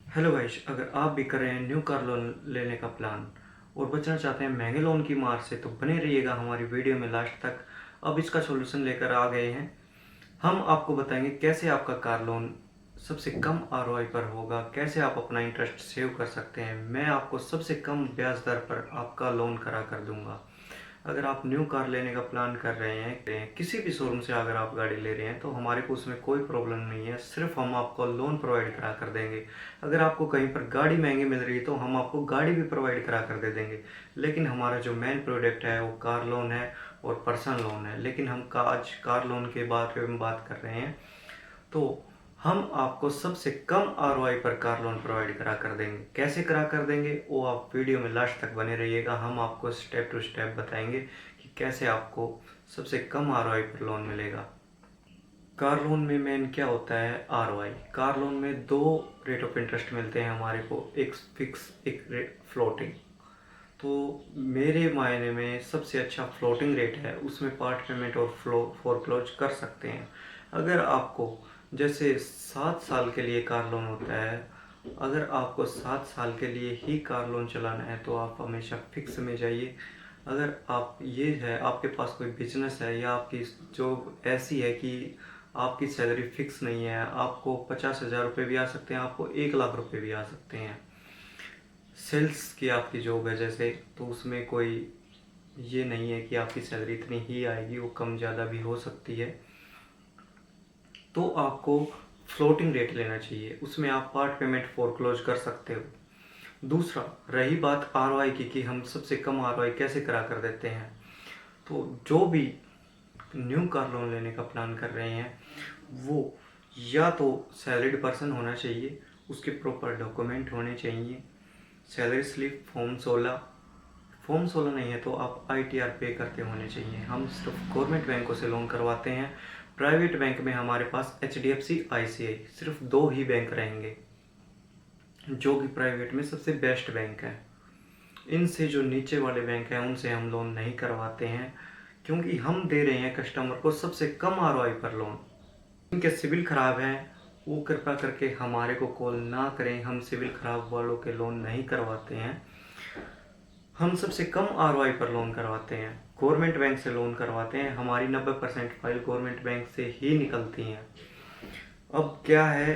Hello guys, अगर आप भी कर रहे हैं न्यू कार लोन लेने का प्लान और बचना चाहते हैं महंगे लोन की मार से, तो बने रहिएगा हमारी वीडियो में लास्ट तक। अब इसका सॉल्यूशन लेकर आ गए हैं। हम आपको बताएंगे कैसे आपका कार लोन सबसे कम आरओआई पर होगा, कैसे आप अपना इंटरेस्ट सेव कर सकते हैं। मैं आपको सबसे कम ब्याज दर पर आपका लोन करा कर दूंगा। अगर आप न्यू कार लेने का प्लान कर रहे हैं, किसी भी शोरूम से अगर आप गाड़ी ले रहे हैं, तो हमारे को उसमें कोई प्रॉब्लम नहीं है। सिर्फ हम आपको लोन प्रोवाइड करा कर देंगे। अगर आपको कहीं पर गाड़ी महंगी मिल रही है तो हम आपको गाड़ी भी प्रोवाइड करा कर दे देंगे। लेकिन हमारा जो मेन प्रोडक्ट है वो कार लोन है और पर्सनल लोन है। लेकिन हम आज कार लोन के बारे में बात कर रहे हैं, तो हम आपको सबसे कम आरओआई पर कार लोन प्रोवाइड करा कर देंगे। कैसे करा कर देंगे वो आप वीडियो में लास्ट तक बने रहिएगा। हम आपको स्टेप टू स्टेप बताएंगे कि कैसे आपको सबसे कम आरओआई पर लोन मिलेगा। कार लोन में मेन क्या होता है? आरओआई। कार लोन में दो रेट ऑफ इंटरेस्ट मिलते हैं हमारे को, एक फिक्स एक फ्लोटिंग। तो मेरे मायने में सबसे अच्छा फ्लोटिंग रेट है, उसमें पार्ट पेमेंट और फोरक्लोज कर सकते हैं। अगर आपको जैसे 7 साल के लिए कार लोन होता है, अगर आपको 7 साल के लिए ही कार लोन चलाना है तो आप हमेशा फिक्स में जाइए। अगर आप ये है आपके पास कोई बिजनेस है या आपकी जॉब ऐसी है कि आपकी सैलरी फिक्स नहीं है, आपको 50,000 रुपये भी आ सकते हैं, आपको 1 लाख रुपये भी आ सकते हैं। सेल्स की आपकी जॉब है जैसे, तो उसमें कोई ये नहीं है कि आपकी सैलरी इतनी ही आएगी, वो कम ज़्यादा भी हो सकती है। तो आपको फ्लोटिंग रेट लेना चाहिए, उसमें आप पार्ट पेमेंट फोरक्लोज कर सकते हो। दूसरा, रही बात आरओआई की कि हम सबसे कम आरओआई कैसे करा कर देते हैं, तो जो भी न्यू कार लोन लेने का प्लान कर रहे हैं वो या तो सैलरीड पर्सन होना चाहिए, उसके प्रॉपर डॉक्यूमेंट होने चाहिए, सैलरी स्लिप फॉर्म 16 नहीं है तो आप आईटीआर पे करते होने चाहिए। हम सिर्फ गवर्नमेंट बैंकों से लोन करवाते हैं। प्राइवेट बैंक में हमारे पास एचडीएफसी, आईसीआई, सिर्फ दो ही बैंक रहेंगे जो कि प्राइवेट में सबसे बेस्ट बैंक है। इनसे जो नीचे वाले बैंक हैं उनसे हम लोन नहीं करवाते हैं, क्योंकि हम दे रहे हैं कस्टमर को सबसे कम आरओआई पर लोन। जिनके सिविल खराब हैं वो कृपया करके हमारे को कॉल ना करें, हम सिविल खराब वालों के लोन नहीं करवाते हैं। हम सबसे कम आरओआई पर लोन करवाते हैं, गवर्नमेंट बैंक से लोन करवाते हैं। हमारी 90% फाइल गवर्नमेंट बैंक से ही निकलती हैं। अब क्या है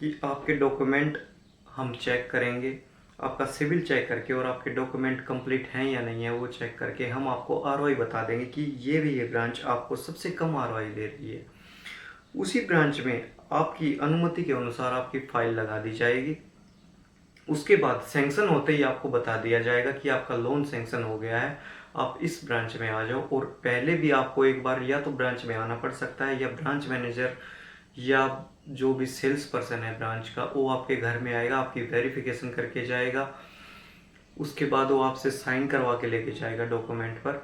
कि आपके डॉक्यूमेंट हम चेक करेंगे, आपका सिविल चेक करके और आपके डॉक्यूमेंट कंप्लीट हैं या नहीं है वो चेक करके हम आपको आरओआई बता देंगे कि ये ब्रांच आपको सबसे कम आरओआई दे रही है। उसी ब्रांच में आपकी अनुमति के अनुसार आपकी फाइल लगा दी जाएगी। उसके बाद सैंक्शन होते ही आपको बता दिया जाएगा कि आपका लोन सैंक्शन हो गया है, आप इस ब्रांच में आ जाओ। और पहले भी आपको एक बार या तो ब्रांच में आना पड़ सकता है, या ब्रांच मैनेजर या जो भी सेल्स पर्सन है ब्रांच का वो आपके घर में आएगा, आपकी वेरिफिकेशन करके जाएगा। उसके बाद वो आपसे साइन करवा के लेके जाएगा डॉक्यूमेंट पर,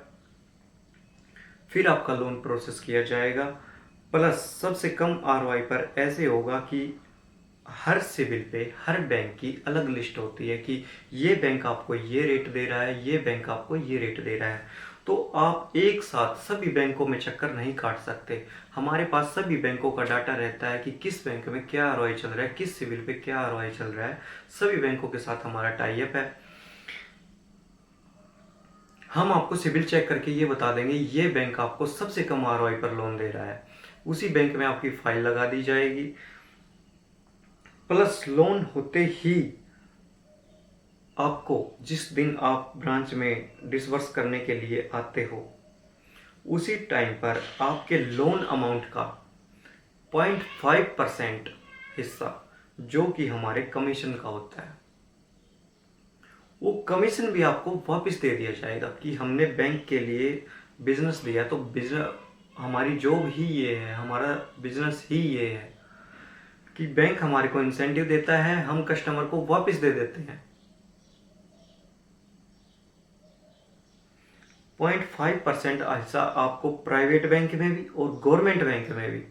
फिर आपका लोन प्रोसेस किया जाएगा। प्लस सबसे कम आरओआई पर ऐसे होगा कि हर सिविल पे हर बैंक की अलग लिस्ट होती है कि ये बैंक आपको ये रेट दे रहा है, ये बैंक आपको ये रेट दे रहा है। तो आप एक साथ सभी बैंकों में चक्कर नहीं काट सकते। हमारे पास सभी बैंकों का डाटा रहता है कि किस बैंक में क्या आरओआई चल रहा है, किस सिविल पे क्या आरओआई चल रहा है। सभी बैंकों के साथ हमारा टाई अप है। हम आपको सिविल चेक करके ये बता देंगे ये बैंक आपको सबसे कम आरओआई पर लोन दे रहा है, उसी बैंक में आपकी फाइल लगा दी जाएगी। प्लस लोन होते ही आपको जिस दिन आप ब्रांच में डिसबर्स करने के लिए आते हो उसी टाइम पर आपके लोन अमाउंट का 0.5% हिस्सा, जो कि हमारे कमीशन का होता है, वो कमीशन भी आपको वापस दे दिया जाएगा कि हमने बैंक के लिए बिजनेस दिया। तो बिजनेस हमारी जॉब ही ये है, हमारा बिजनेस ही ये है कि बैंक हमारे को इंसेंटिव देता है, हम कस्टमर को वापस दे देते हैं। 0.5% हिस्सा आपको प्राइवेट बैंक में भी और गवर्नमेंट बैंक में भी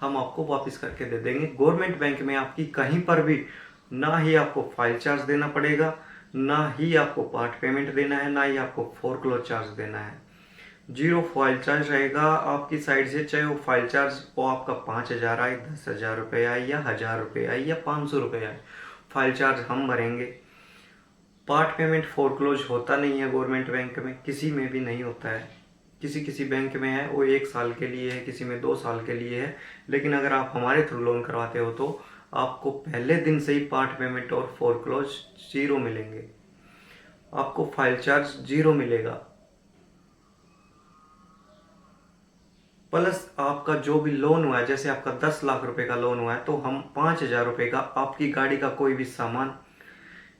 हम आपको वापस करके दे देंगे। गवर्नमेंट बैंक में आपकी कहीं पर भी ना ही आपको फाइल चार्ज देना पड़ेगा, ना ही आपको पार्ट पेमेंट देना है, ना ही आपको फोरक्लोज चार्ज देना है। जीरो फाइल चार्ज रहेगा आपकी साइड से, चाहे वो फाइल चार्ज वो आपका 5,000 आए, 10,000 रुपये आए, या 1,000 रुपये आए, या 500 रुपये आए, फाइल चार्ज हम भरेंगे। पार्ट पेमेंट फोरक्लोज होता नहीं है गवर्नमेंट बैंक में, किसी में भी नहीं होता है। किसी किसी बैंक में है वो 1 साल के लिए है, किसी में 2 साल के लिए है। लेकिन अगर आप हमारे थ्रू लोन करवाते हो तो आपको पहले दिन से ही पार्ट पेमेंट और फोरक्लोज जीरो मिलेंगे, आपको फाइल चार्ज जीरो मिलेगा। प्लस आपका जो भी लोन हुआ है, जैसे आपका 10 लाख रुपए का लोन हुआ है, तो हम 5,000 रुपये का आपकी गाड़ी का कोई भी सामान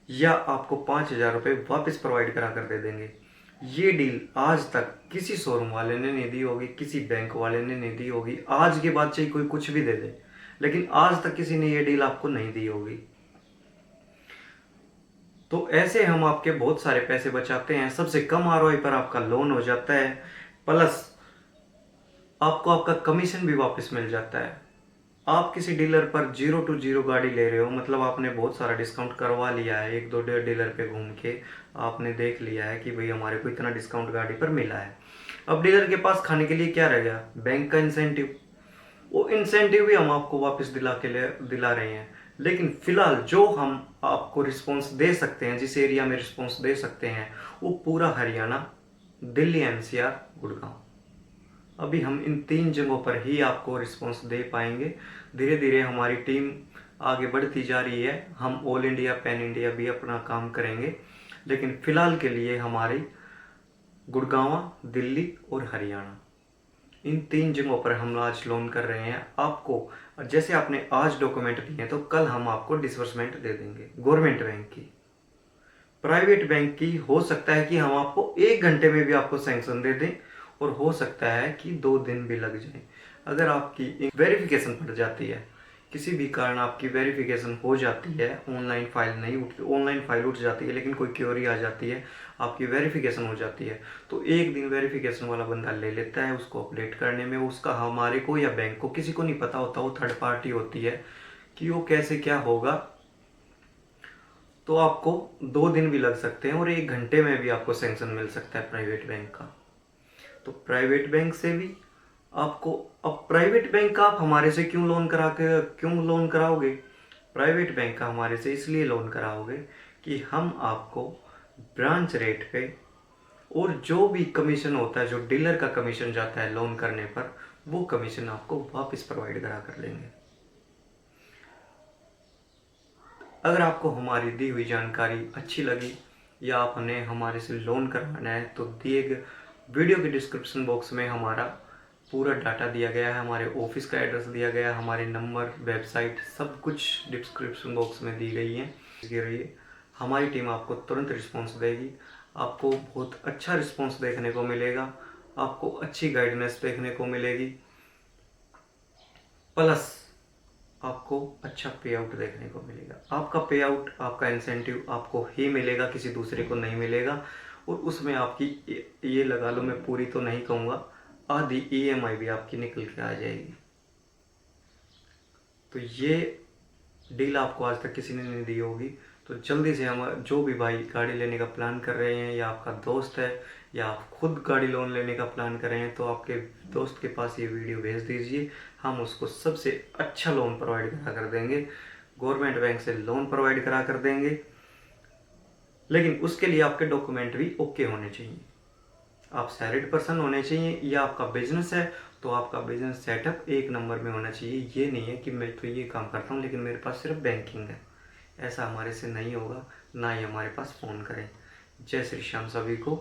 या आपको 5,000 रुपये वापस प्रोवाइड करा कर दे देंगे। ये डील आज तक किसी शोरूम वाले ने नहीं दी होगी, किसी बैंक वाले ने नहीं दी होगी। आज के बाद चाहे कोई कुछ भी दे दे, लेकिन आज तक किसी ने ये डील आपको नहीं दी होगी। तो ऐसे हम आपके बहुत सारे पैसे बचाते हैं, सबसे कम आरओआई पर आपका लोन हो जाता है, प्लस आपको आपका कमीशन भी वापस मिल जाता है। आप किसी डीलर पर 0 to 0 गाड़ी ले रहे हो, मतलब आपने बहुत सारा डिस्काउंट करवा लिया है, 1-2 डीलर पे घूम के आपने देख लिया है कि भाई हमारे को इतना डिस्काउंट गाड़ी पर मिला है। अब डीलर के पास खाने के लिए क्या रह गया? बैंक का इंसेंटिव। वो इंसेंटिव भी हम आपको वापस दिला रहे हैं। लेकिन फिलहाल जो हम आपको रिस्पॉन्स दे सकते हैं, जिस एरिया में रिस्पॉन्स दे सकते हैं, वो पूरा हरियाणा, दिल्ली, एनसीआर, गुड़गांव। अभी हम इन 3 जगहों पर ही आपको रिस्पॉन्स दे पाएंगे। धीरे धीरे हमारी टीम आगे बढ़ती जा रही है, हम ऑल इंडिया, पैन इंडिया भी अपना काम करेंगे। लेकिन फ़िलहाल के लिए हमारी गुड़गांव, दिल्ली और हरियाणा, इन 3 जगहों पर हम आज लोन कर रहे हैं। आपको जैसे आपने आज डॉक्यूमेंट दिए तो कल हम आपको डिसबर्समेंट दे देंगे। गवर्नमेंट बैंक की, प्राइवेट बैंक की हो सकता है कि हम आपको 1 घंटे में भी आपको सैंक्शन दे दें, और हो सकता है कि 2 दिन भी लग जाए। अगर आपकी वेरिफिकेशन पड़ जाती है, किसी भी कारण आपकी वेरिफिकेशन हो जाती है, ऑनलाइन फाइल नहीं उठती, ऑनलाइन फाइल उठ जाती है लेकिन कोई क्वेरी आ जाती है, आपकी वेरिफिकेशन हो जाती है, तो 1 दिन वेरिफिकेशन वाला बंदा ले लेता है उसको अपडेट करने में। उसका हमारे को या बैंक को किसी को नहीं पता होता, वो थर्ड पार्टी होती है कि वो कैसे क्या होगा। तो आपको 2 दिन भी लग सकते हैं और 1 घंटे में भी आपको सैंक्शन मिल सकता है प्राइवेट बैंक का। तो प्राइवेट बैंक से भी आपको, अब प्राइवेट बैंक का आप हमारे से क्यों लोन कराओगे? प्राइवेट बैंक का हमारे से इसलिए लोन कराओगे कि हम आपको ब्रांच रेट पे, और जो भी कमीशन होता है, जो डीलर का कमीशन जाता है लोन करने पर, वो कमीशन आपको वापस प्रोवाइड करा कर लेंगे। अगर आपको हमारी दी हुई जानकारी अच्छी लगी या आपने हमारे से लोन करवाना है, तो दिए गए वीडियो के डिस्क्रिप्शन बॉक्स में हमारा पूरा डाटा दिया गया है, हमारे ऑफिस का एड्रेस दिया गया है, हमारे नंबर, वेबसाइट, सब कुछ डिस्क्रिप्शन बॉक्स में दी गई है। इसके लिए हमारी टीम आपको तुरंत रिस्पॉन्स देगी, आपको बहुत अच्छा रिस्पॉन्स देखने को मिलेगा, आपको अच्छी गाइडेंस देखने को मिलेगी, प्लस आपको अच्छा पे आउट देखने को मिलेगा। आपका पे आउट, आपका इंसेंटिव आपको ही मिलेगा, किसी दूसरे को नहीं मिलेगा। और उसमें आपकी ये लगा लो, मैं पूरी तो नहीं कहूँगा, आधी ईएमआई भी आपकी निकल के आ जाएगी। तो ये डील आपको आज तक किसी ने नहीं दी होगी। तो जल्दी से हम, जो भी भाई गाड़ी लेने का प्लान कर रहे हैं, या आपका दोस्त है, या आप खुद गाड़ी लोन लेने का प्लान कर रहे हैं, तो आपके दोस्त के पास ये वीडियो भेज दीजिए, हम उसको सबसे अच्छा लोन प्रोवाइड करा कर देंगे। गवर्नमेंट बैंक से लोन प्रोवाइड करा कर देंगे, लेकिन उसके लिए आपके डॉक्यूमेंट भी ओके होने चाहिए। आप सैलरीड पर्सन होने चाहिए, या आपका बिजनेस है तो आपका बिजनेस सेटअप 1 नंबर में होना चाहिए। ये नहीं है कि मैं तो ये काम करता हूँ लेकिन मेरे पास सिर्फ बैंकिंग है, ऐसा हमारे से नहीं होगा, ना ही हमारे पास फ़ोन करें। जय श्री श्याम सभी को।